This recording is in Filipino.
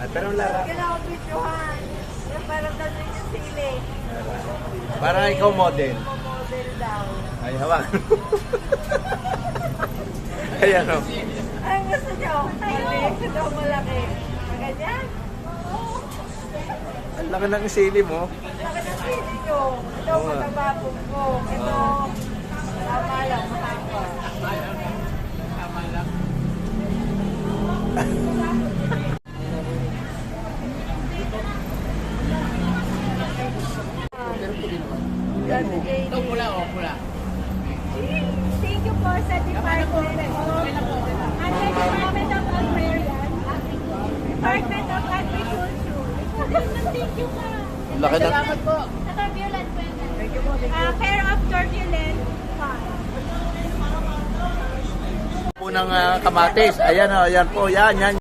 Ay, pero Lara, Kailangan videohan. Parang dalhin yung sili. parang ikaw model. Model daw. Ay, hawak. Ayan o. Ay, gusto nyo? Maliit daw malaki. Ganyan? Ang laki ng sili mo. Laki ng sili nyo. Ito, Oo nga. matabapong ko. Ito, tama lang, mahaba. Ito pula o pula. Thank you po sa Department of Agrarian. Department of Agriculture. Thank you ka. Laki ng... Salamat po. Sa turbulent weather. Care of turbulent fund. po ng kamatis. Ayan o, ayan po. Yan, yan.